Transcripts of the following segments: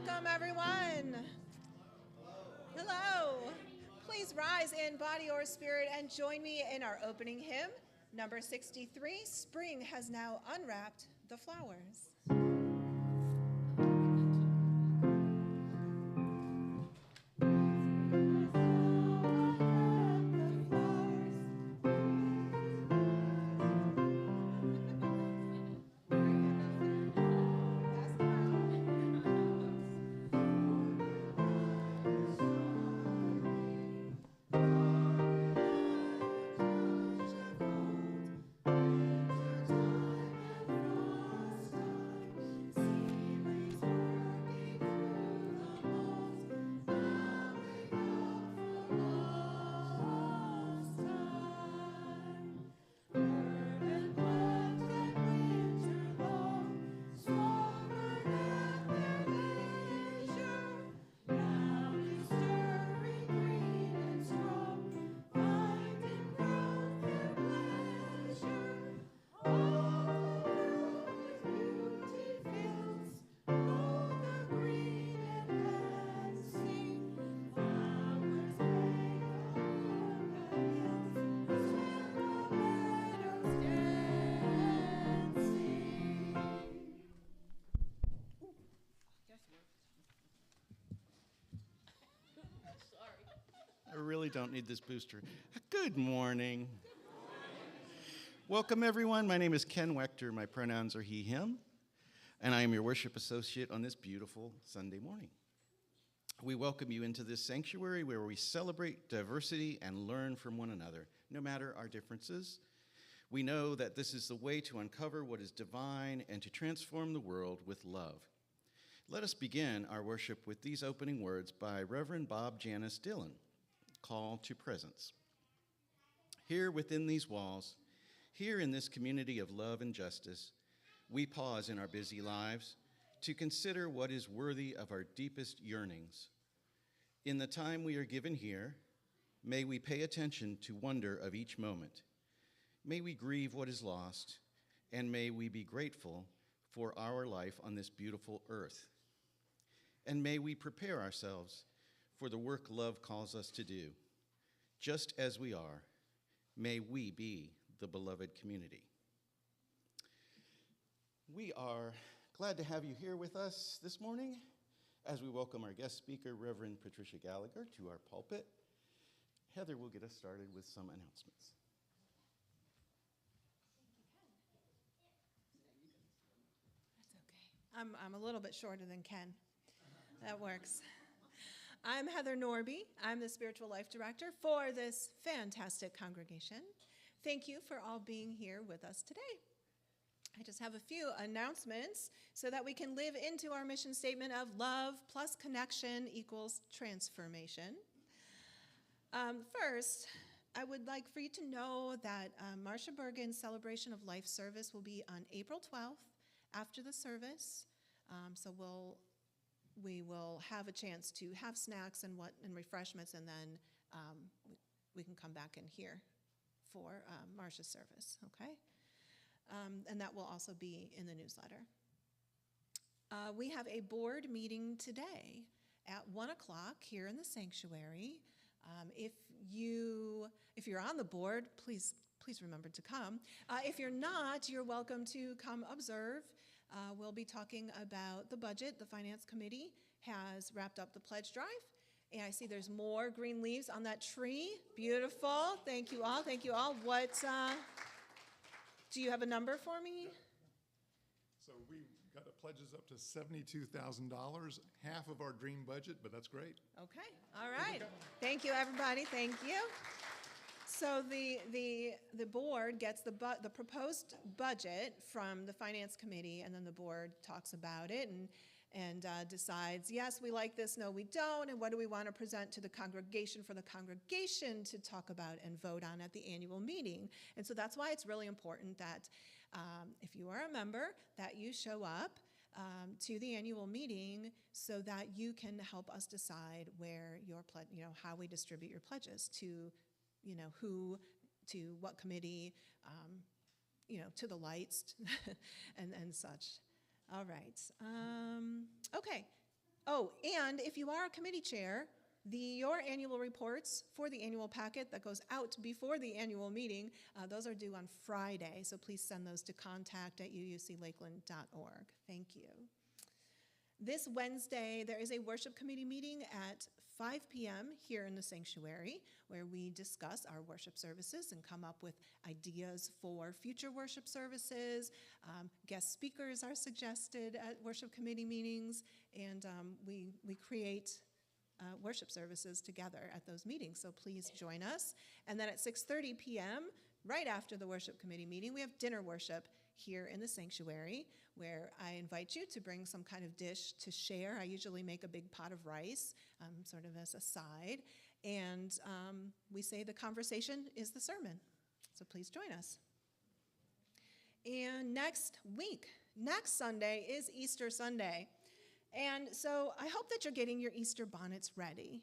Welcome, everyone. Hello. Please rise in body or spirit and join me in our opening hymn, number 63, Spring Has Now Unwrapped the Flowers. Don't need this booster. Good morning. Welcome, everyone. My name is Ken Wechter. My pronouns are he, him, and I am your worship associate on this beautiful Sunday morning. We welcome you into this sanctuary where we celebrate diversity and learn from one another, no matter our differences. We know that this is the way to uncover what is divine and to transform the world with love. Let us begin our worship with these opening words by Reverend Bob Janice Dillon. Call to presence. Here within these walls, here in this community of love and justice, we pause in our busy lives to consider what is worthy of our deepest yearnings. In the time we are given here, may we pay attention to wonder of each moment. May we grieve what is lost, and may we be grateful for our life on this beautiful earth. And may we prepare ourselves for the work love calls us to do. Just as we are, may we be the beloved community. We are glad to have you here with us this morning as we welcome our guest speaker, Reverend Patricia Gallagher, to our pulpit. Heather will get us started with some announcements. That's okay. I'm a little bit shorter than Ken. That works. I'm Heather Norby. I'm the Spiritual Life Director for this fantastic congregation. Thank you for all being here with us today. I just have a few announcements so that we can live into our mission statement of love plus connection equals transformation. First, I would like for you to know that Marcia Bergen's Celebration of Life service will be on April 12th after the service. We will have a chance to have snacks and refreshments, and then we can come back in here for Marcia's service, okay? And that will also be in the newsletter. We have a board meeting today at 1 o'clock here in the sanctuary. If you're on the board, please remember to come. If you're not, you're welcome to come observe. We'll be talking about the budget. The Finance Committee has wrapped up the pledge drive. And I see there's more green leaves on that tree. Beautiful. Thank you all. Thank you all. What, do you have a number for me? So we got the pledges up to $72,000, half of our dream budget, but that's great. Okay. All right. Thank you, everybody. Thank you. So the board gets the proposed budget from the Finance Committee, and then the board talks about it and decides, yes, we like this, no, we don't, and what do we want to present to the congregation for the congregation to talk about and vote on at the annual meeting. And so that's why it's really important that if you are a member, that you show up to the annual meeting so that you can help us decide where your how we distribute your pledges to who, to what committee, to the lights and such. All right. Okay. Oh, and if you are a committee chair, your annual reports for the annual packet that goes out before the annual meeting, those are due on Friday, so please send those to contact@uuclakeland.org. Thank you. This Wednesday, there is a worship committee meeting at 5 p.m. here in the sanctuary, where we discuss our worship services and come up with ideas for future worship services. Guest speakers are suggested at worship committee meetings, and we create worship services together at those meetings, so please join us. And then at 6:30 p.m., right after the worship committee meeting, we have dinner worship here in the sanctuary, where I invite you to bring some kind of dish to share. I usually make a big pot of rice, sort of as a side, and we say the conversation is the sermon, so please join us. And next Sunday is Easter Sunday, and so I hope that you're getting your Easter bonnets ready.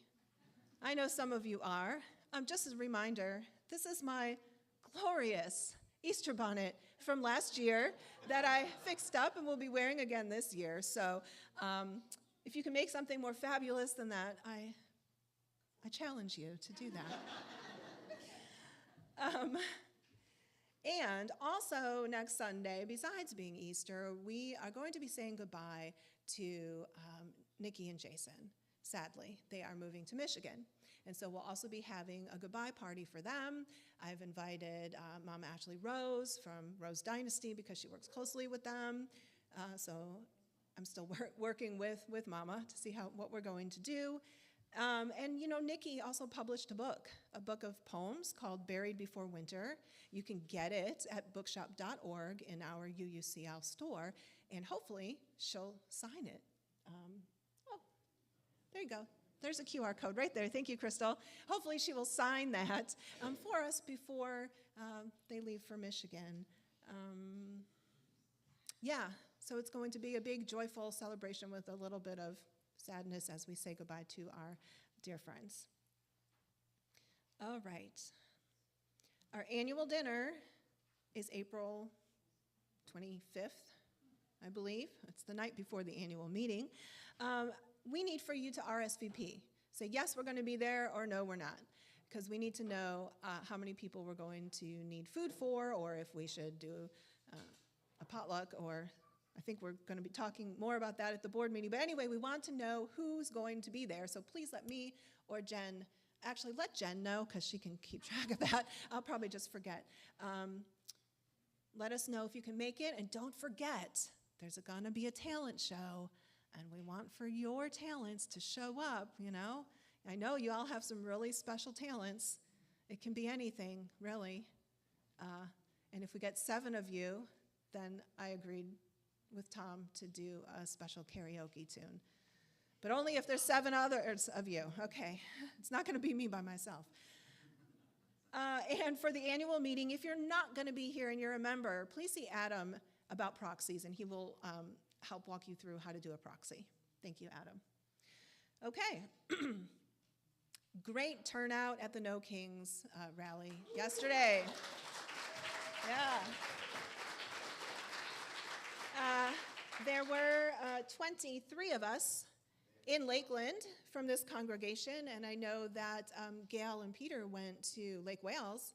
I know some of you are. Just as a reminder, this is my glorious Easter bonnet from last year that I fixed up and will be wearing again this year. So if you can make something more fabulous than that, I challenge you to do that. And also next Sunday, besides being Easter, we are going to be saying goodbye to Nikki and Jason. Sadly, they are moving to Michigan. And so we'll also be having a goodbye party for them. I've invited Mama Ashley Rose from Rose Dynasty because she works closely with them. So I'm still working with Mama to see what we're going to do. And you know, Nikki also published a book of poems called Buried Before Winter. You can get it at bookshop.org in our UUCL store, and hopefully she'll sign it. There you go. There's a QR code right there. Thank you, Crystal. Hopefully she will sign that for us before they leave for Michigan. Yeah, so it's going to be a big, joyful celebration with a little bit of sadness as we say goodbye to our dear friends. All right. Our annual dinner is April 25th, I believe. It's the night before the annual meeting. We need for you to RSVP. Say, yes, we're going to be there, or no, we're not, because we need to know how many people we're going to need food for, or if we should do a potluck, or I think we're going to be talking more about that at the board meeting. But anyway, we want to know who's going to be there, so please let me or Jen, actually let Jen know, because she can keep track of that. I'll probably just forget. Let us know if you can make it, and don't forget, there's going to be a talent show. And we want for your talents to show up, you know. I know you all have some really special talents. It can be anything, really. And if we get 7 of you, then I agreed with Tom to do a special karaoke tune. But only if there's 7 others of you. Okay, it's not going to be me by myself. And for the annual meeting, if you're not going to be here and you're a member, please see Adam about proxies, and he will help walk you through how to do a proxy. Thank you, Adam. Okay. Great turnout at the No Kings rally yesterday. Yeah. There were 23 of us in Lakeland from this congregation, and I know that Gail and Peter went to Lake Wales,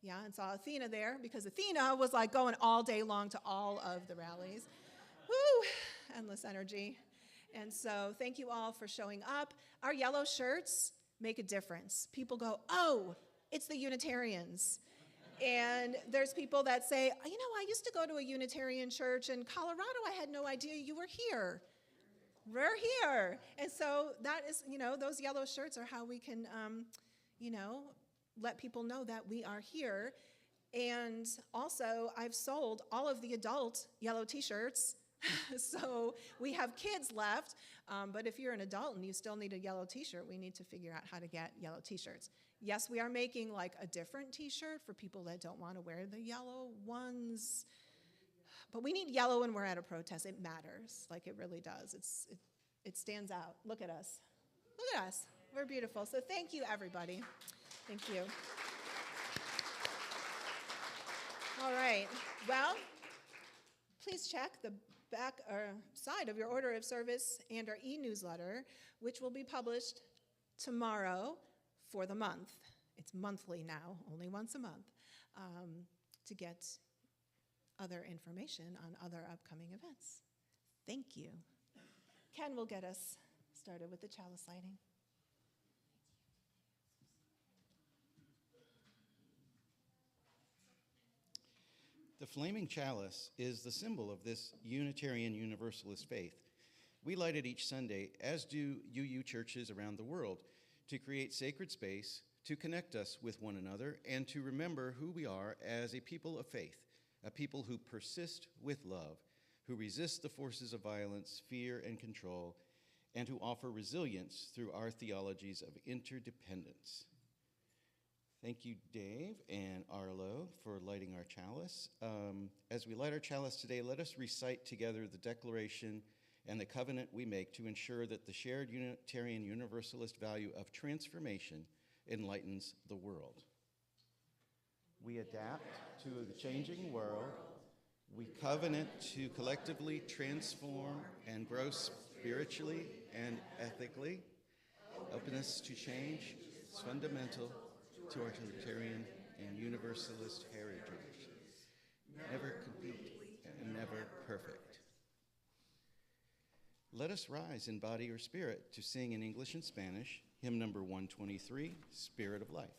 yeah, and saw Athena there, because Athena was like going all day long to all of the rallies. Woo, endless energy. And so thank you all for showing up. Our yellow shirts make a difference. People go, oh, it's the Unitarians. And there's people that say, you know, I used to go to a Unitarian church in Colorado. I had no idea you were here. We're here. And so that is, you know, those yellow shirts are how we can, you know, let people know that we are here. And also, I've sold all of the adult yellow t-shirts. So we have kids left, but if you're an adult and you still need a yellow t-shirt, we need to figure out how to get yellow t-shirts. Yes, we are making like a different t-shirt for people that don't want to wear the yellow ones, but we need yellow when we're at a protest. It matters, like it really does. It stands out. Look at us. Look at us. We're beautiful. So thank you, everybody. Thank you. All right. Well, please check the back or side of your order of service and our e-newsletter, which will be published tomorrow for the month. It's monthly now, only once a month, to get other information on other upcoming events. Thank you. Ken will get us started with the chalice lighting. The flaming chalice is the symbol of this Unitarian Universalist faith. We light it each Sunday, as do UU churches around the world, to create sacred space, to connect us with one another, and to remember who we are as a people of faith, a people who persist with love, who resist the forces of violence, fear, and control, and who offer resilience through our theologies of interdependence. Thank you, Dave and Arlo, for lighting our chalice. As we light our chalice today, let us recite together the declaration and the covenant we make to ensure that the shared Unitarian Universalist value of transformation enlightens the world. We adapt to the changing world. We covenant to collectively transform and grow spiritually and ethically. Openness to change is fundamental to our Unitarian and Universalist heritage. Never complete and never perfect. Let us rise in body or spirit to sing in English and Spanish, hymn number 123, Spirit of Life.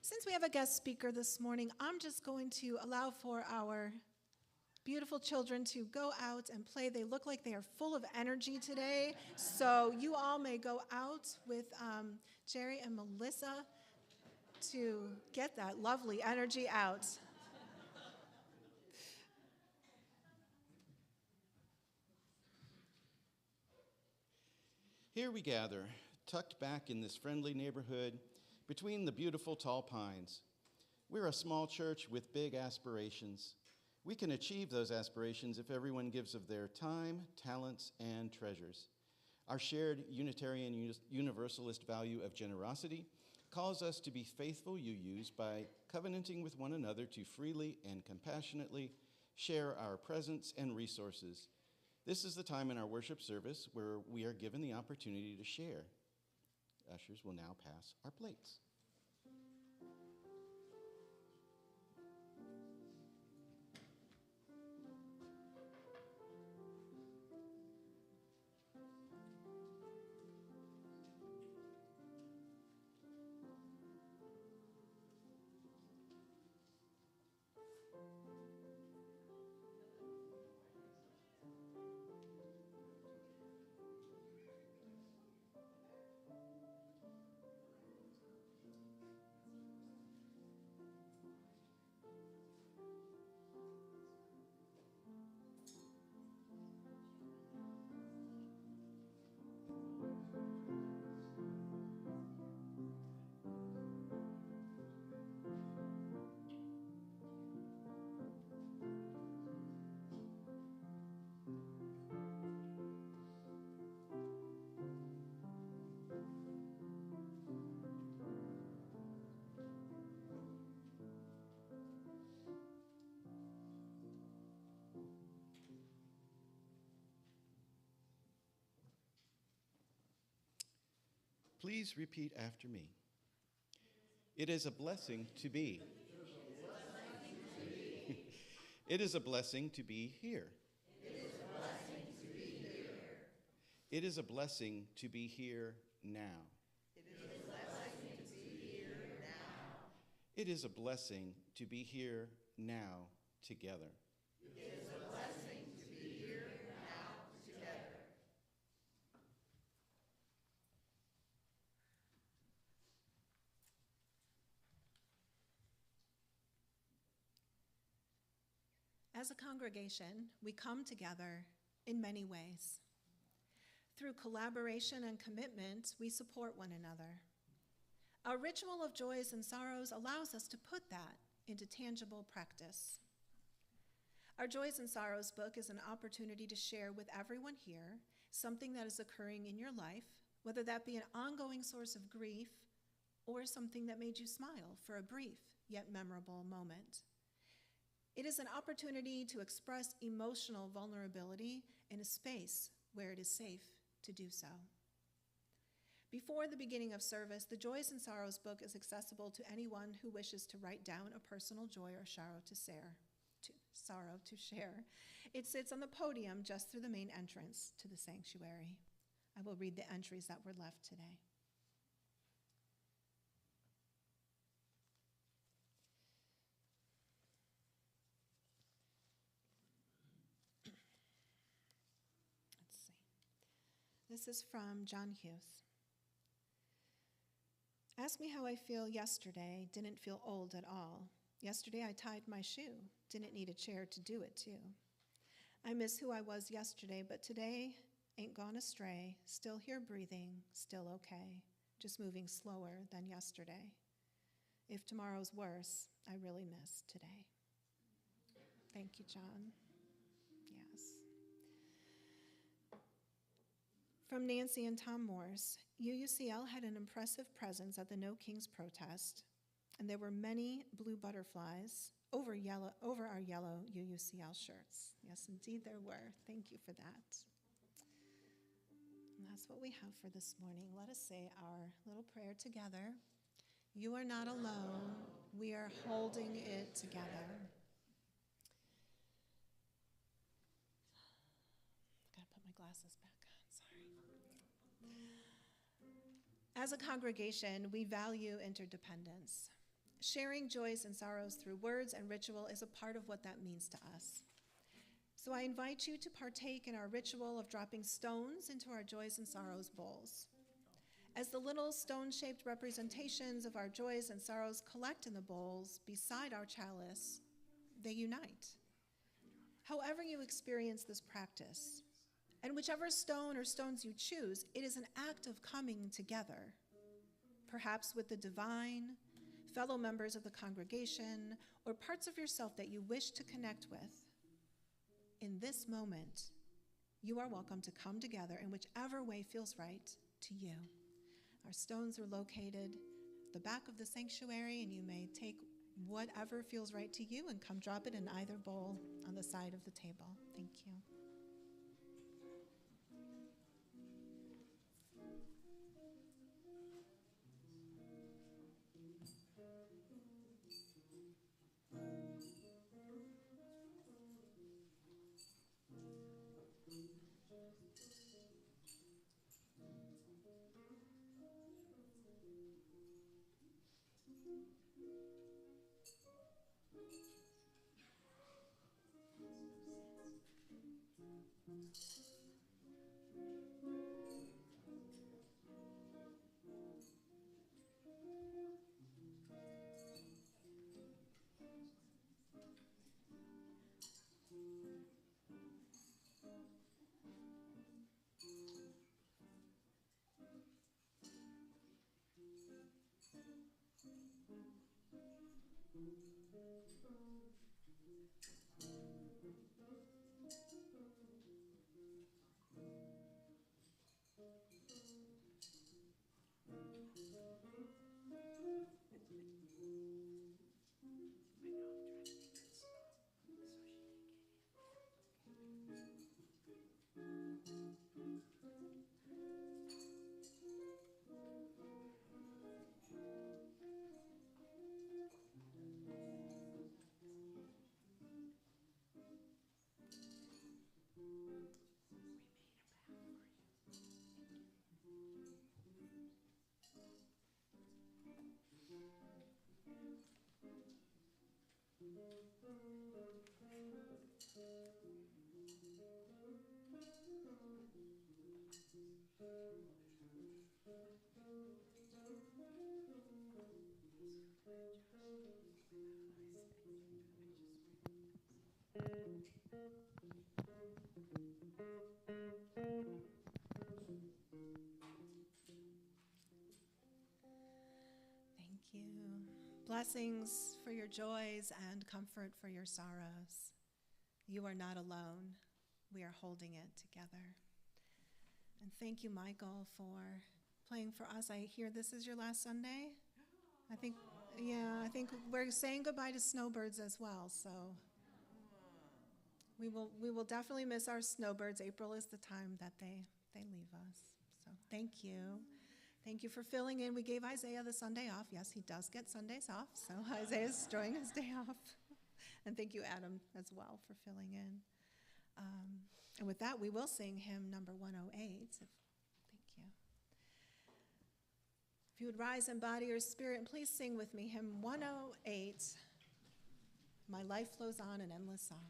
Since we have a guest speaker this morning, I'm just going to allow for our beautiful children to go out and play. They look like they are full of energy today, so you all may go out with Jerry and Melissa to get that lovely energy out. Here we gather, tucked back in this friendly neighborhood between the beautiful tall pines. We're a small church with big aspirations. We can achieve those aspirations if everyone gives of their time, talents, and treasures. Our shared Unitarian Universalist value of generosity calls us to be faithful UUs by covenanting with one another to freely and compassionately share our presence and resources. This is the time in our worship service where we are given the opportunity to share. Ushers will now pass our plates. Please repeat after me. It is a blessing to be. It is a blessing to be here. It is a blessing to be here now. It is a blessing to be here now together. As a congregation, we come together in many ways. Through collaboration and commitment, we support one another. Our ritual of joys and sorrows allows us to put that into tangible practice. Our Joys and Sorrows book is an opportunity to share with everyone here something that is occurring in your life, whether that be an ongoing source of grief or something that made you smile for a brief yet memorable moment. It is an opportunity to express emotional vulnerability in a space where it is safe to do so. Before the beginning of service, the Joys and Sorrows book is accessible to anyone who wishes to write down a personal joy or sorrow to share. It sits on the podium just through the main entrance to the sanctuary. I will read the entries that were left today. This is from John Hughes. Ask me how I feel yesterday, didn't feel old at all. Yesterday I tied my shoe, didn't need a chair to do it too. I miss who I was yesterday, but today ain't gone astray, still here breathing, still okay, just moving slower than yesterday. If tomorrow's worse, I really miss today. Thank you, John. Yes. From Nancy and Tom Morse, UUCL had an impressive presence at the No Kings protest, and there were many blue butterflies over our yellow UUCL shirts. Yes, indeed there were. Thank you for that. And that's what we have for this morning. Let us say our little prayer together. You are not alone. We are holding it together. Gotta put my glasses back on, sorry. As a congregation, we value interdependence. Sharing joys and sorrows through words and ritual is a part of what that means to us. So I invite you to partake in our ritual of dropping stones into our joys and sorrows bowls. As the little stone-shaped representations of our joys and sorrows collect in the bowls beside our chalice, they unite. However you experience this practice, and whichever stone or stones you choose, it is an act of coming together, perhaps with the divine, fellow members of the congregation, or parts of yourself that you wish to connect with. In this moment, you are welcome to come together in whichever way feels right to you. Our stones are located at the back of the sanctuary, and you may take whatever feels right to you and come drop it in either bowl on the side of the table. Thank you. Thank you. Blessings for your joys and comfort for your sorrows. You are not alone. We are holding it together. And thank you, Michael, for playing for us. I hear this is your last Sunday. I think we're saying goodbye to snowbirds as well. So we will definitely miss our snowbirds. April is the time that they leave us. So thank you. Thank you for filling in. We gave Isaiah the Sunday off. Yes, he does get Sundays off, so Isaiah's enjoying his day off. And thank you, Adam, as well, for filling in. And with that, we will sing hymn number 108. Thank you. If you would rise in body or spirit, and please sing with me hymn 108, My Life Flows On, an Endless Song.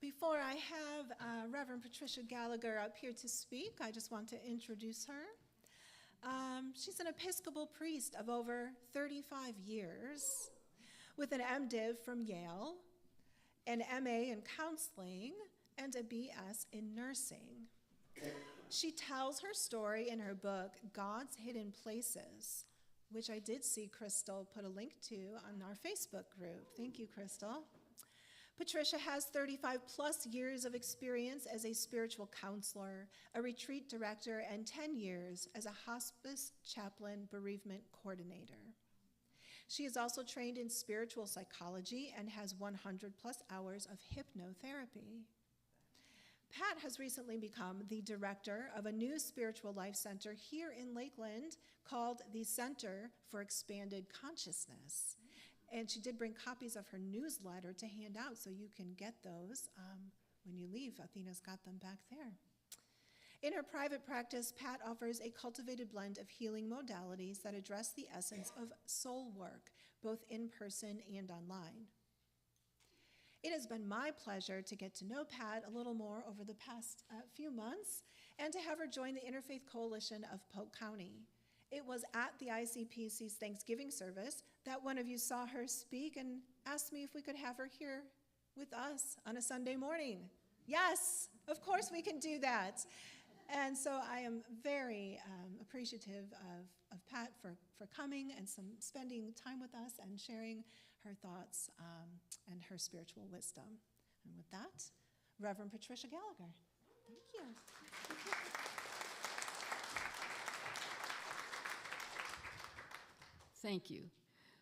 Before I have Reverend Patricia Gallagher up here to speak, I just want to introduce her. She's an Episcopal priest of over 35 years with an M.Div from Yale, an M.A. in counseling, and a B.S. in nursing. She tells her story in her book, God's Hidden Places, which I did see Crystal put a link to on our Facebook group. Thank you, Crystal. Patricia has 35 plus years of experience as a spiritual counselor, a retreat director, and 10 years as a Hospice Chaplain Bereavement Coordinator. She is also trained in spiritual psychology and has 100 plus hours of hypnotherapy. Pat has recently become the director of a new spiritual life center here in Lakeland called the Center for Expanded Consciousness. And she did bring copies of her newsletter to hand out, so you can get those when you leave. Athena's got them back there. In her private practice, Pat offers a cultivated blend of healing modalities that address the essence of soul work, both in person and online. It has been my pleasure to get to know Pat a little more over the past few months and to have her join the Interfaith Coalition of Polk County. It was at the ICPC's Thanksgiving service that one of you saw her speak and asked me if we could have her here with us on a Sunday morning. Yes, of course we can do that. And so I am very appreciative of Pat for coming and spending time with us and sharing her thoughts and her spiritual wisdom. And with that, Reverend Patricia Gallagher. Thank you. Thank you.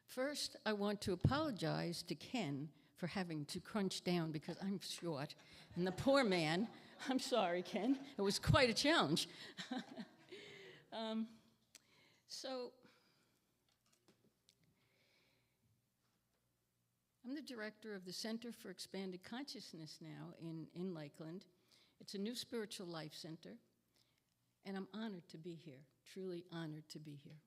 First, I want to apologize to Ken for having to crunch down because I'm short. And the poor man, I'm sorry, Ken, it was quite a challenge. So I'm the director of the Center for Expanded Consciousness now in Lakeland. It's a new spiritual life center, and I'm honored to be here, truly honored to be here.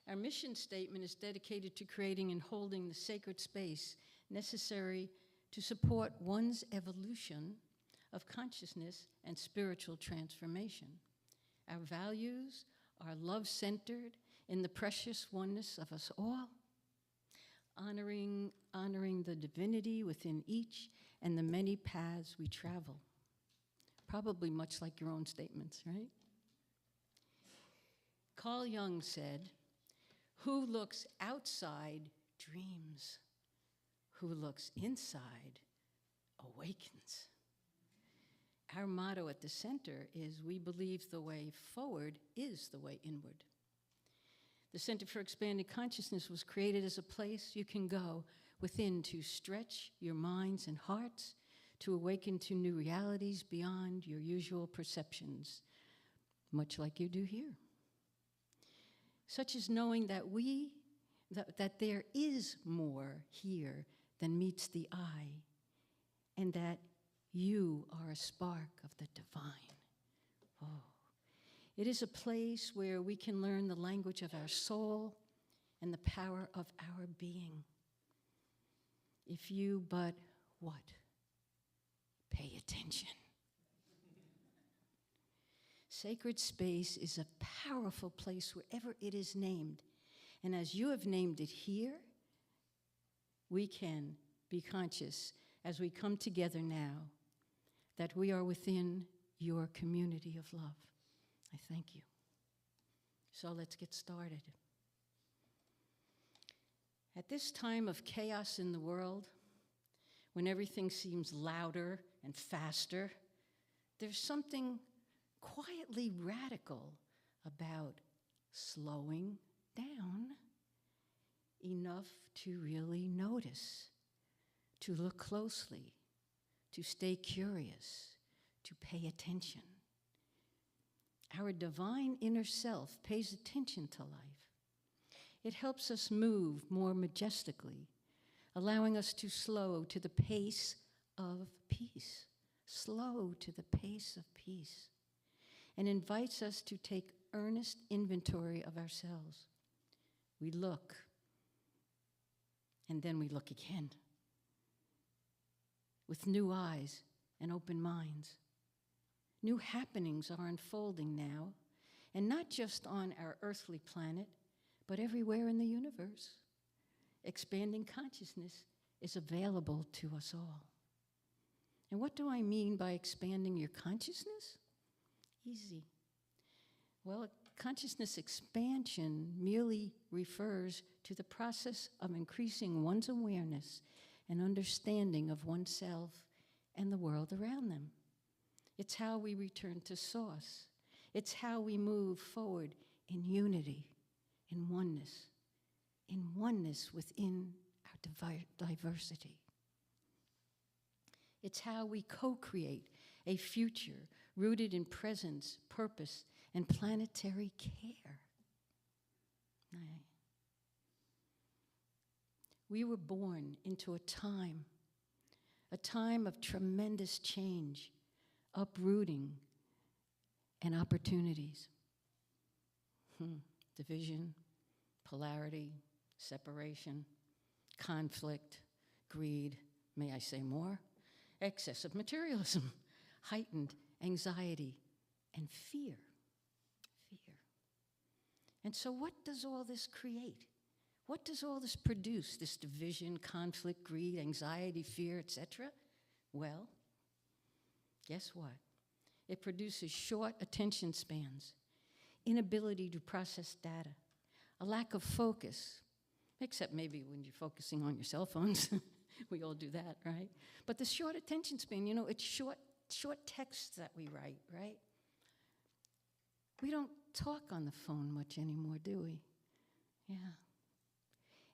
Our mission statement is dedicated to creating and holding the sacred space necessary to support one's evolution of consciousness and spiritual transformation. Our values are love-centered in the precious oneness of us all, honoring the divinity within each and the many paths we travel. Probably much like your own statements, right? Carl Jung said, "Who looks outside dreams. Who looks inside awakens." Our motto at the center is, we believe the way forward is the way inward. The Center for Expanded Consciousness was created as a place you can go within to stretch your minds and hearts, to awaken to new realities beyond your usual perceptions, much like you do here. Such as knowing that that there is more here than meets the eye, and that you are a spark of the divine. Oh. It is a place where we can learn the language of our soul and the power of our being. If you but what? Pay attention. Sacred space is a powerful place wherever it is named. And as you have named it here, we can be conscious as we come together now that we are within your community of love. I thank you. So let's get started. At this time of chaos in the world, when everything seems louder and faster, there's something quietly radical about slowing down enough to really notice, to look closely, to stay curious, to pay attention. Our divine inner self pays attention to life. It helps us move more majestically, allowing us to slow to the pace of peace, slow to the pace of peace, and invites us to take earnest inventory of ourselves. We look, and then we look again, with new eyes and open minds. New happenings are unfolding now, and not just on our earthly planet, but everywhere in the universe. Expanding consciousness is available to us all. And what do I mean by expanding your consciousness? Easy. Well, consciousness expansion merely refers to the process of increasing one's awareness and understanding of oneself and the world around them. It's how we return to source. It's how we move forward in unity, in oneness within our diversity. It's how we co-create a future rooted in presence, purpose, and planetary care. We were born into a time of tremendous change, uprooting, and opportunities. Division, polarity, separation, conflict, greed, may I say more, excessive materialism, heightened anxiety, and fear. And so what does all this create? What does all this produce, this division, conflict, greed, anxiety, fear, etc.? Well, guess what? It produces short attention spans, inability to process data, a lack of focus, except maybe when you're focusing on your cell phones. We all do that, right? But the short attention span, it's short texts that we write, right? We don't talk on the phone much anymore, do we? Yeah.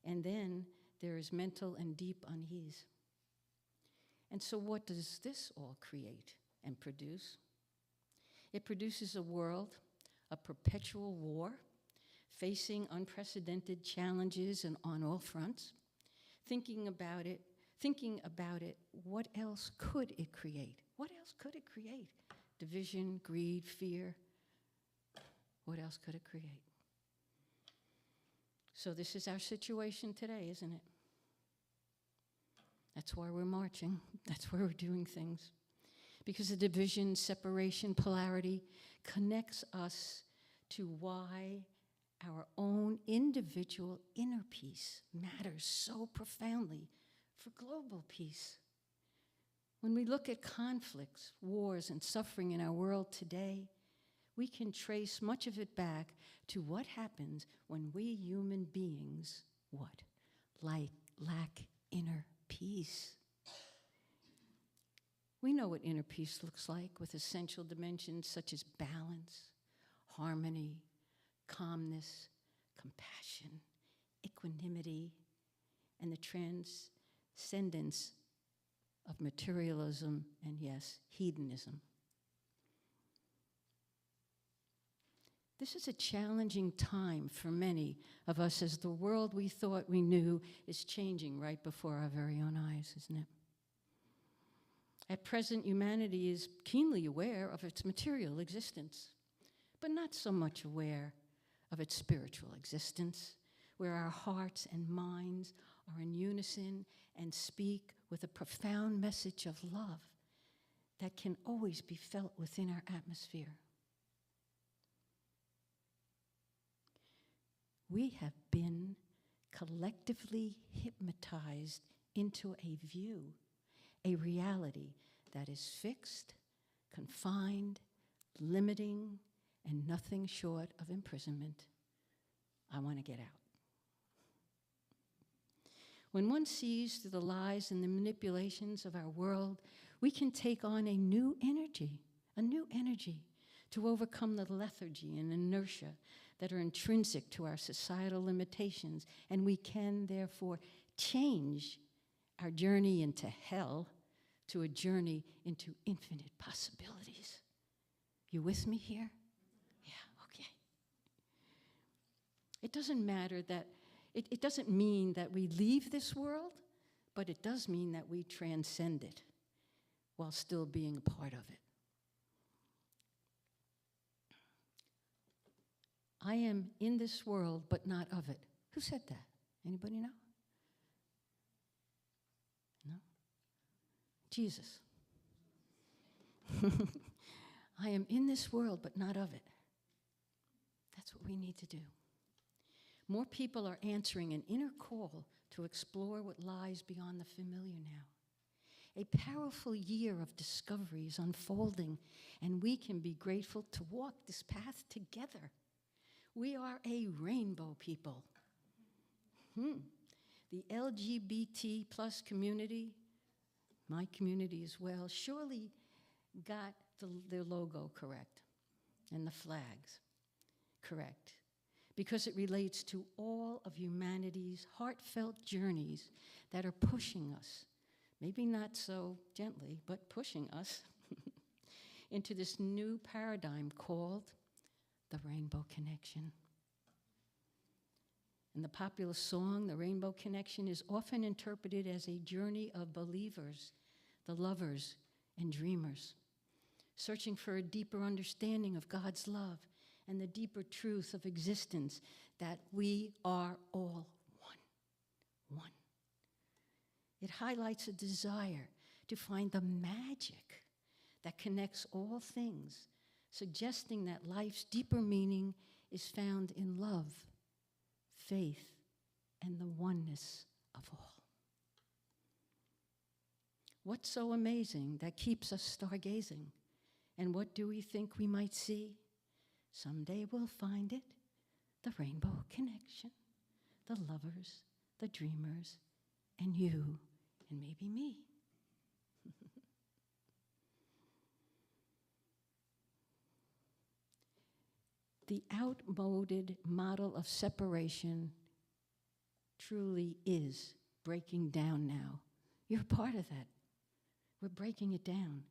And then there is mental and deep unease. And so what does this all create and produce? It produces a world of perpetual war, facing unprecedented challenges and on all fronts. Thinking about it, what else could it create? What else could it create? Division, greed, fear. What else could it create? So this is our situation today, isn't it? That's why we're marching. That's why we're doing things. Because the division, separation, polarity connects us to why our own individual inner peace matters so profoundly for global peace. When we look at conflicts, wars, and suffering in our world today, we can trace much of it back to what happens when we human beings, lack inner peace. We know what inner peace looks like with essential dimensions such as balance, harmony, calmness, compassion, equanimity, and the transcendence of materialism and, yes, hedonism. This is a challenging time for many of us as the world we thought we knew is changing right before our very own eyes, isn't it? At present, humanity is keenly aware of its material existence, but not so much aware of its spiritual existence, where our hearts and minds are in unison and speak with a profound message of love that can always be felt within our atmosphere. We have been collectively hypnotized into a view, a reality that is fixed, confined, limiting, and nothing short of imprisonment. I want to get out. When one sees through the lies and the manipulations of our world, we can take on a new energy to overcome the lethargy and inertia that are intrinsic to our societal limitations, and we can therefore change our journey into hell to a journey into infinite possibilities. You with me here? Yeah, okay. It doesn't matter that, it doesn't mean that we leave this world, but it does mean that we transcend it while still being a part of it. I am in this world, but not of it. Who said that? Anybody know? No? Jesus. I am in this world, but not of it. That's what we need to do. More people are answering an inner call to explore what lies beyond the familiar now. A powerful year of discovery is unfolding, and we can be grateful to walk this path together. We are a rainbow people. The LGBT plus community, my community as well, surely got their logo correct and the flags correct, because it relates to all of humanity's heartfelt journeys that are pushing us, maybe not so gently, but pushing us into this new paradigm called the Rainbow Connection. In the popular song, the Rainbow Connection is often interpreted as a journey of believers, the lovers and dreamers, searching for a deeper understanding of God's love and the deeper truth of existence, that we are all one. It highlights a desire to find the magic that connects all things, suggesting that life's deeper meaning is found in love, faith, and the oneness of all. What's so amazing that keeps us stargazing? And what do we think we might see? Someday we'll find it, the Rainbow Connection, the lovers, the dreamers, and you, and maybe me. The outmoded model of separation truly is breaking down now. You're a part of that. We're breaking it down.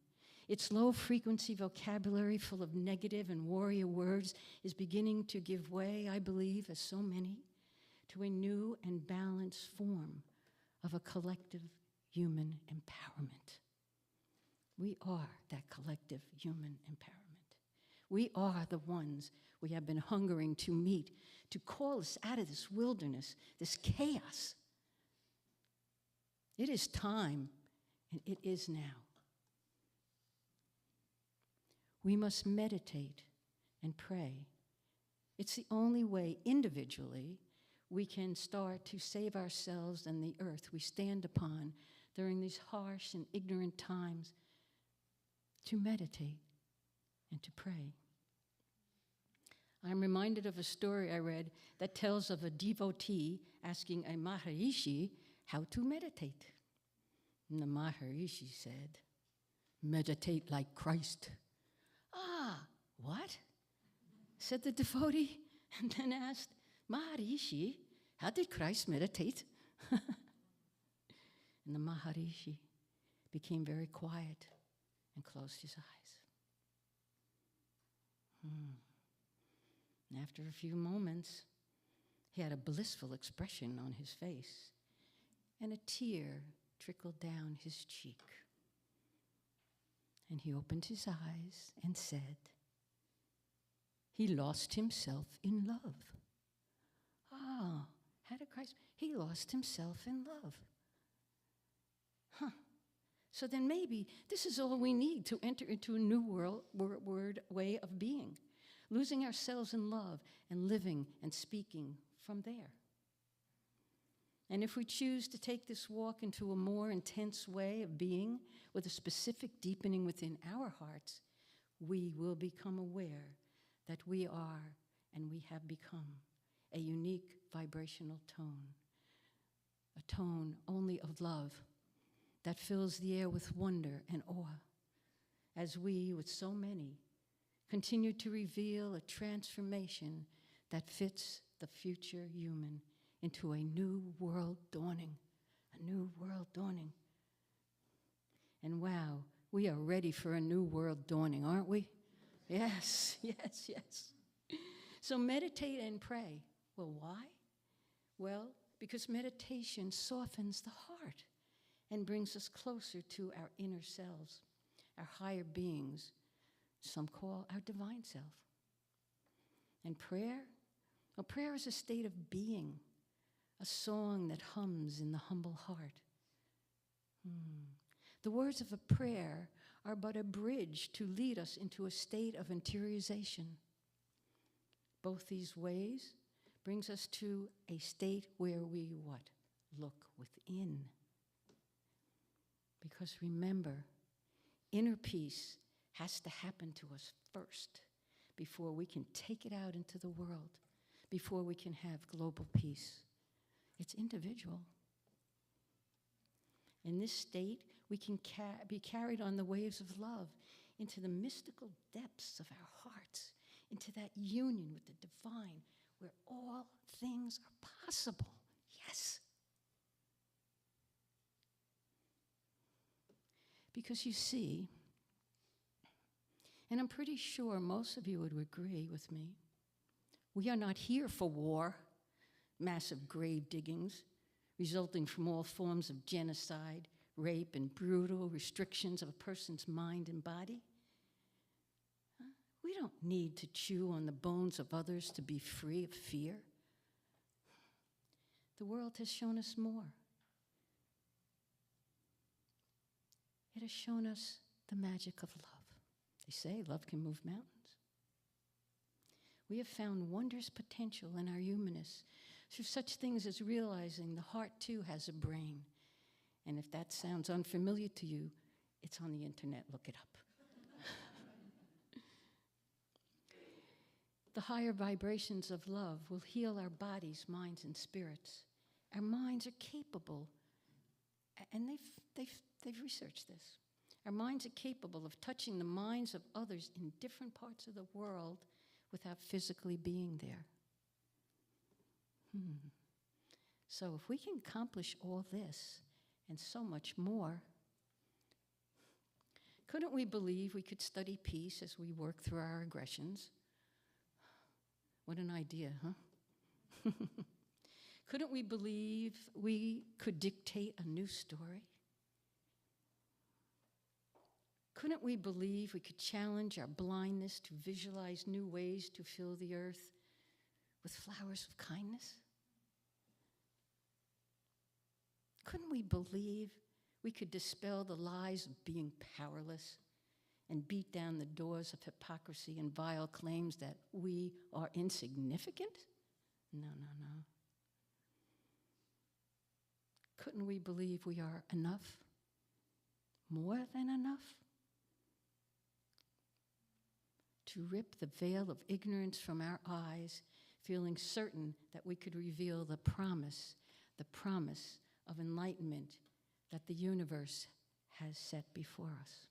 Its low-frequency vocabulary full of negative and warrior words is beginning to give way, I believe, as so many, to a new and balanced form of a collective human empowerment. We are that collective human empowerment. We are the ones we have been hungering to meet, to call us out of this wilderness, this chaos. It is time, and it is now. We must meditate and pray. It's the only way individually we can start to save ourselves and the earth we stand upon during these harsh and ignorant times, to meditate and to pray. I'm reminded of a story I read that tells of a devotee asking a Maharishi how to meditate. And the Maharishi said, "Meditate like Christ." "Ah, what?" said the devotee, and then asked, "Maharishi, how did Christ meditate?" And the Maharishi became very quiet and closed his eyes. And after a few moments, he had a blissful expression on his face, and a tear trickled down his cheek. And he opened his eyes and said, he lost himself in love. Ah, how did Christ? He lost himself in love. So then maybe this is all we need to enter into a new way of being, losing ourselves in love and living and speaking from there. And if we choose to take this walk into a more intense way of being with a specific deepening within our hearts, we will become aware that we are and we have become a unique vibrational tone, a tone only of love that fills the air with wonder and awe as we, with so many, continue to reveal a transformation that fits the future human into a new world dawning, a new world dawning. And wow, we are ready for a new world dawning, aren't we? Yes, yes, yes. So meditate and pray. Well, why? Well, because meditation softens the heart and brings us closer to our inner selves, our higher beings, some call our divine self. And prayer? Well, prayer is a state of being, a song that hums in the humble heart. The words of a prayer are but a bridge to lead us into a state of interiorization. Both these ways brings us to a state where we what? Look within. Because remember, inner peace has to happen to us first before we can take it out into the world, before we can have global peace. It's individual. In this state, we can be carried on the waves of love into the mystical depths of our hearts, into that union with the divine, where all things are possible. Yes. Because you see, and I'm pretty sure most of you would agree with me, we are not here for war, massive grave diggings, resulting from all forms of genocide, rape, and brutal restrictions of a person's mind and body. We don't need to chew on the bones of others to be free of fear. The world has shown us more. It has shown us the magic of love. They say love can move mountains. We have found wondrous potential in our humanness through such things as realizing the heart too has a brain. And if that sounds unfamiliar to you, it's on the internet, look it up. The higher vibrations of love will heal our bodies, minds, and spirits. Our minds are capable, and they've researched this. Our minds are capable of touching the minds of others in different parts of the world without physically being there. So if we can accomplish all this and so much more, couldn't we believe we could study peace as we work through our aggressions? What an idea, huh? Couldn't we believe we could dictate a new story? Couldn't we believe we could challenge our blindness to visualize new ways to fill the earth with flowers of kindness? Couldn't we believe we could dispel the lies of being powerless and beat down the doors of hypocrisy and vile claims that we are insignificant? No, no, no. Couldn't we believe we are enough? More than enough? To rip the veil of ignorance from our eyes, feeling certain that we could reveal the promise of enlightenment that the universe has set before us.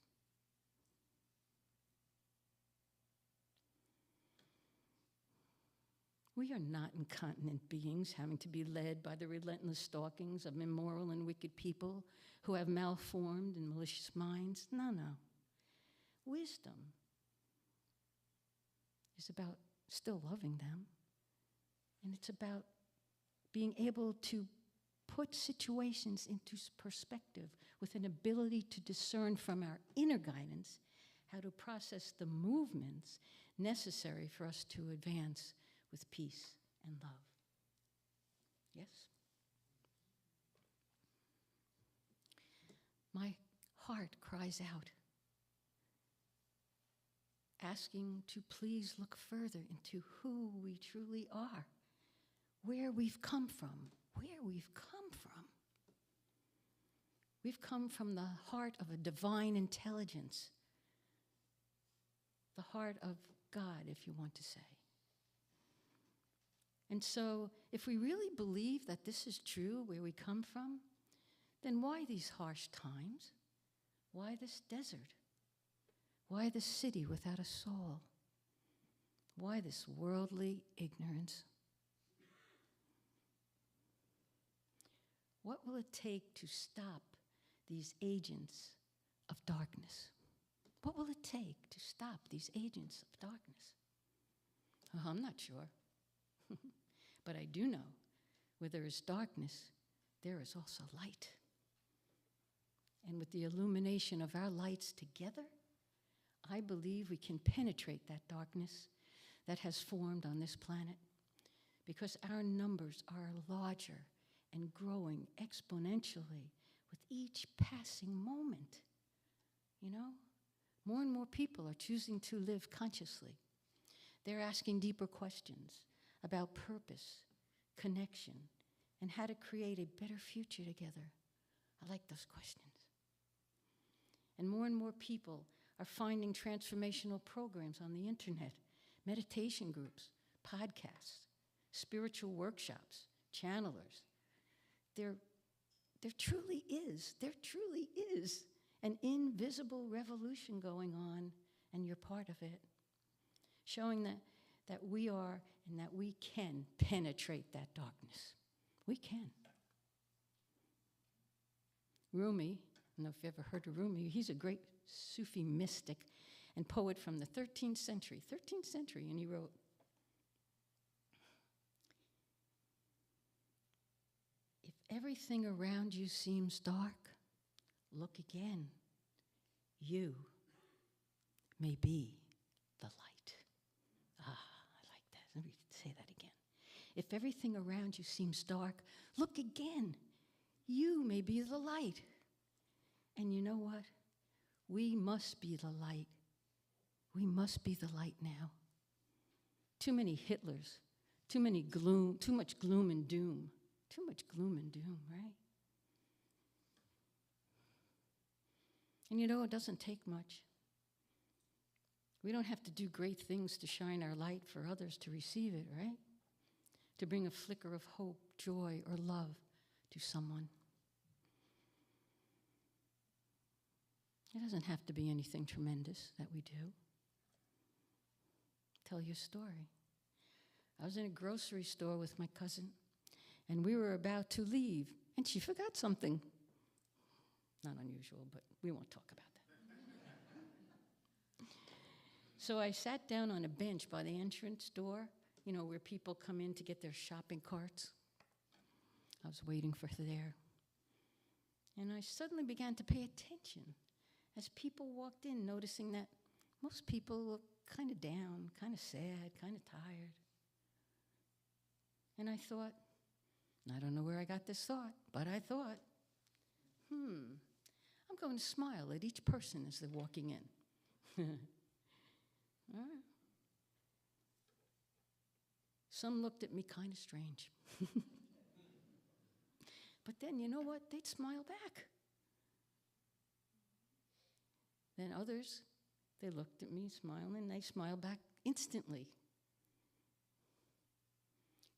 We are not incontinent beings having to be led by the relentless stalkings of immoral and wicked people who have malformed and malicious minds. No, no. Wisdom is about still loving them, and it's about being able to put situations into perspective with an ability to discern from our inner guidance how to process the movements necessary for us to advance with peace and love. Yes? My heart cries out, asking to please look further into who we truly are, where we've come from, where we've come from. We've come from the heart of a divine intelligence, the heart of God, if you want to say. And so, if we really believe that this is true, where we come from, then why these harsh times? Why this desert? Why this city without a soul? Why this worldly ignorance? What will it take to stop these agents of darkness? What will it take to stop these agents of darkness? Oh, I'm not sure. But I do know where there is darkness, there is also light. And with the illumination of our lights together, I believe we can penetrate that darkness that has formed on this planet, because our numbers are larger and growing exponentially with each passing moment. You know, more and more people are choosing to live consciously. They're asking deeper questions about purpose, connection, and how to create a better future together. I like those questions. And more people are finding transformational programs on the internet, meditation groups, podcasts, spiritual workshops, channelers. There truly is an invisible revolution going on, and you're part of it, showing that we are and that we can penetrate that darkness. We can. Rumi, I don't know if you've ever heard of Rumi, he's a great Sufi mystic and poet from the 13th century, and he wrote, "If everything around you seems dark, look again. You may be the light." I like that. Let me say that again. If everything around you seems dark, look again. You may be the light. And you know what? We must be the light. We must be the light now. Too many Hitlers, too much gloom and doom. Too much gloom and doom, right? And you know, it doesn't take much. We don't have to do great things to shine our light for others to receive it, right? To bring a flicker of hope, joy, or love to someone. It doesn't have to be anything tremendous that we do. Tell you a story. I was in a grocery store with my cousin, And we were about to leave, and she forgot something. Not unusual, but we won't talk about that. So I sat down on a bench by the entrance door, you know, where people come in to get their shopping carts. I was waiting for her there. And I suddenly began to pay attention as people walked in, noticing that most people look kind of down, kind of sad, kind of tired. And I thought, I don't know where I got this thought, but I thought, I'm going to smile at each person as they're walking in. All right. Some looked at me kind of strange. But then, you know what? They'd smile back. Then others, they looked at me smiling, they smiled back instantly.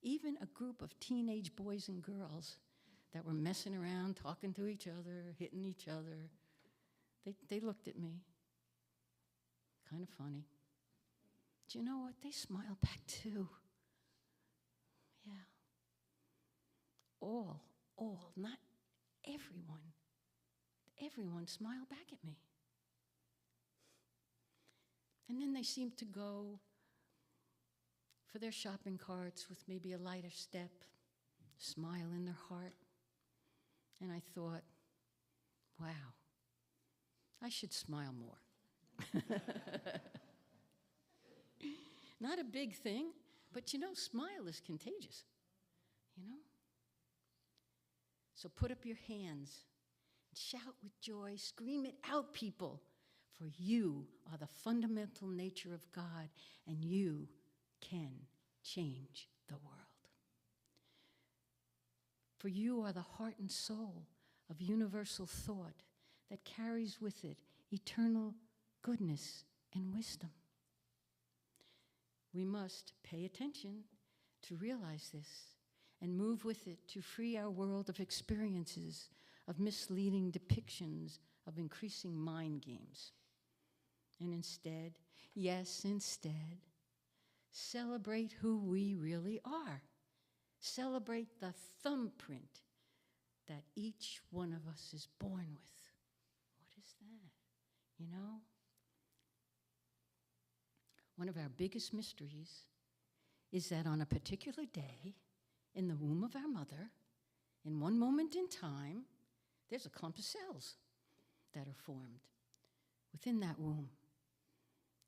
Even a group of teenage boys and girls that were messing around, talking to each other, hitting each other, they looked at me. Kind of funny. Do you know what? They smiled back too. Yeah. All, not everyone. Everyone smiled back at me. And then they seemed to go for their shopping carts with maybe a lighter step, smile in their heart. And I thought, wow, I should smile more. Not a big thing, but you know, smile is contagious, you know? So put up your hands, shout with joy, scream it out, people, for you are the fundamental nature of God, and you can change the world. For you are the heart and soul of universal thought that carries with it eternal goodness and wisdom. We must pay attention to realize this and move with it to free our world of experiences, of misleading depictions, of increasing mind games. And instead, yes, instead, celebrate who we really are. Celebrate the thumbprint that each one of us is born with. What is that? You know? One of our biggest mysteries is that on a particular day, in the womb of our mother, in one moment in time, there's a clump of cells that are formed within that womb.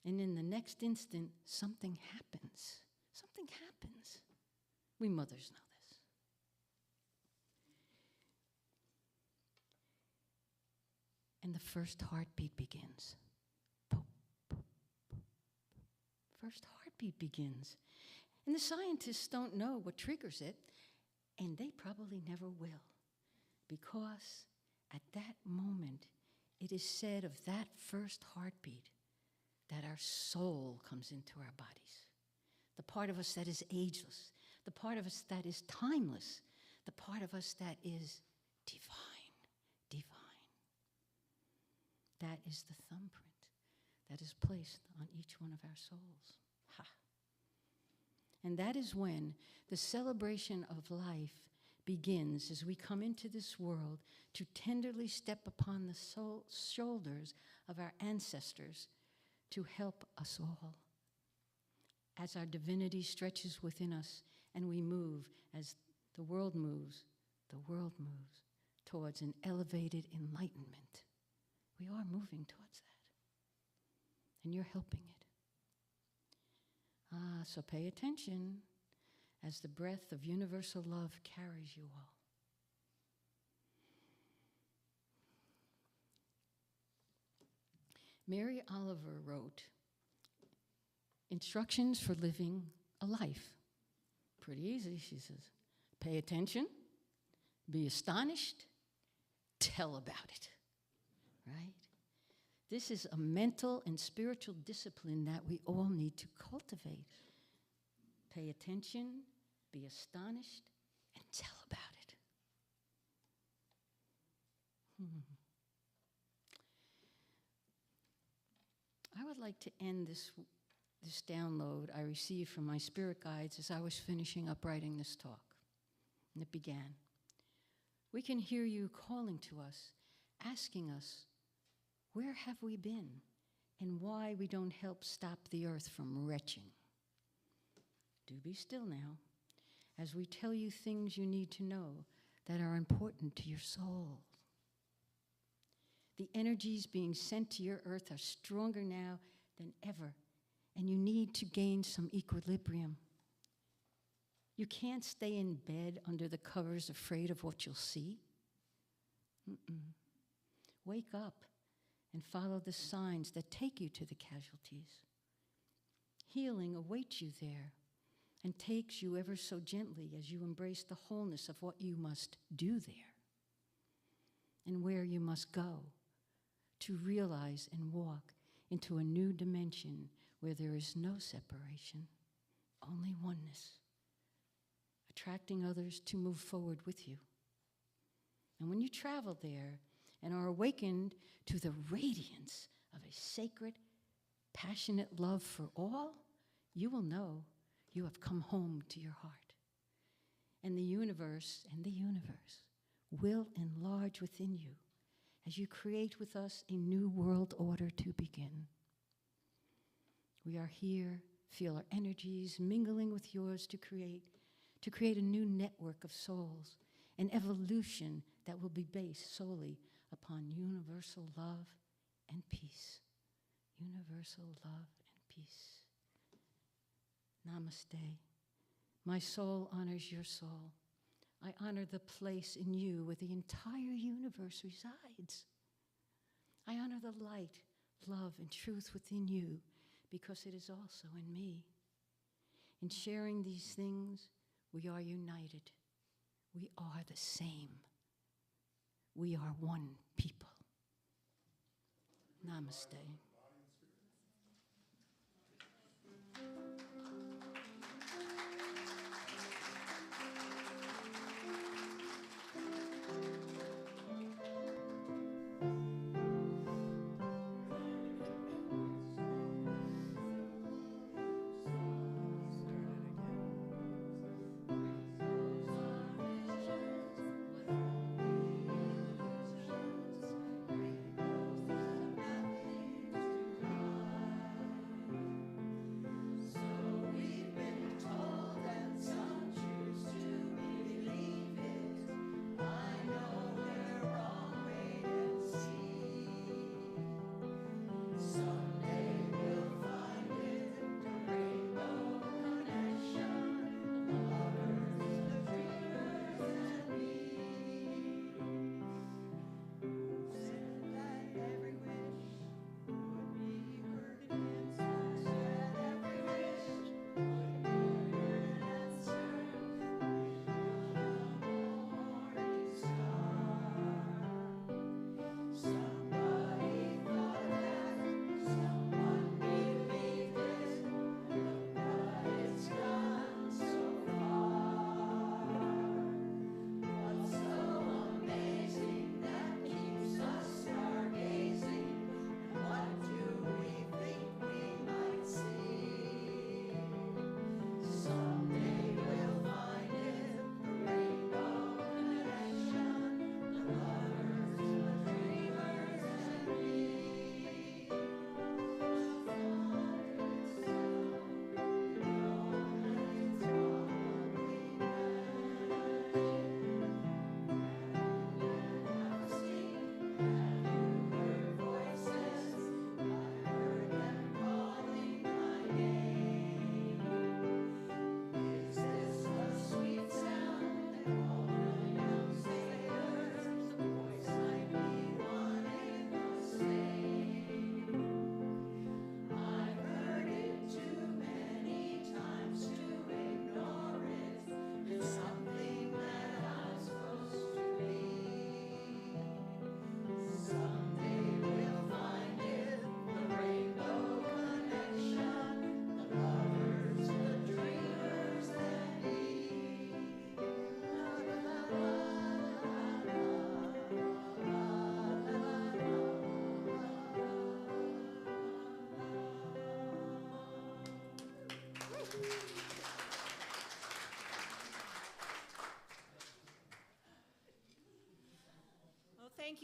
And in the next instant, something happens. Something happens. We mothers know this. And the first heartbeat begins. Boop, boop, boop. First heartbeat begins. And the scientists don't know what triggers it, and they probably never will, because at that moment, it is said of that first heartbeat that our soul comes into our bodies. The part of us that is ageless, the part of us that is timeless, the part of us that is divine, divine. That is the thumbprint that is placed on each one of our souls. Ha! And that is when the celebration of life begins as we come into this world to tenderly step upon the shoulders of our ancestors to help us all. As our divinity stretches within us and we move, as the world moves towards an elevated enlightenment. We are moving towards that. And you're helping it. So pay attention as the breath of universal love carries you all. Mary Oliver wrote, "Instructions for living a life." Pretty easy, she says. Pay attention, be astonished, tell about it, right? This is a mental and spiritual discipline that we all need to cultivate. Pay attention, be astonished, and tell about it. I would like to end this download I received from my spirit guides as I was finishing up writing this talk. And it began. We can hear you calling to us, asking us, where have we been and why we don't help stop the earth from retching. Do be still now as we tell you things you need to know that are important to your soul. The energies being sent to your earth are stronger now than ever, and you need to gain some equilibrium. You can't stay in bed under the covers afraid of what you'll see. Wake up and follow the signs that take you to the casualties. Healing awaits you there and takes you ever so gently as you embrace the wholeness of what you must do there and where you must go to realize and walk into a new dimension where there is no separation, only oneness, attracting others to move forward with you. And when you travel there and are awakened to the radiance of a sacred, passionate love for all, you will know you have come home to your heart. And the universe will enlarge within you as you create with us a new world order to begin. We are here, feel our energies mingling with yours to create a new network of souls, an evolution that will be based solely upon universal love and peace. Universal love and peace. Namaste. My soul honors your soul. I honor the place in you where the entire universe resides. I honor the light, love, and truth within you because it is also in me. In sharing these things, we are united. We are the same. We are one people. Namaste.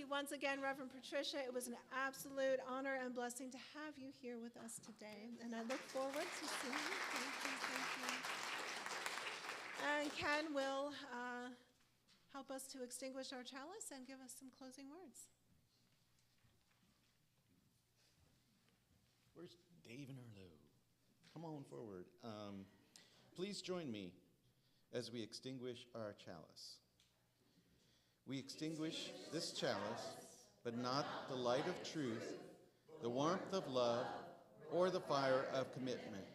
once again, Reverend Patricia. It was an absolute honor and blessing to have you here with us today, and I look forward to seeing you. Thank you, thank you. And Ken will help us to extinguish our chalice and give us some closing words. Where's Dave and Arlo? Come on forward. Please join me as we extinguish our chalice. We extinguish this chalice, but not the light of truth, the warmth of love, or the fire of commitment.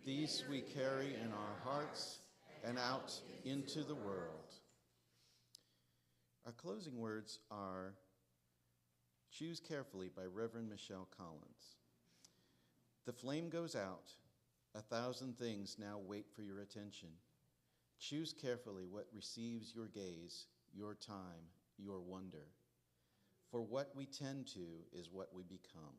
These we carry in our hearts and out into the world. Our closing words are Choose Carefully by Reverend Michelle Collins. The flame goes out. 1,000 things now wait for your attention. Choose carefully what receives your gaze, your time, your wonder. For what we tend to is what we become.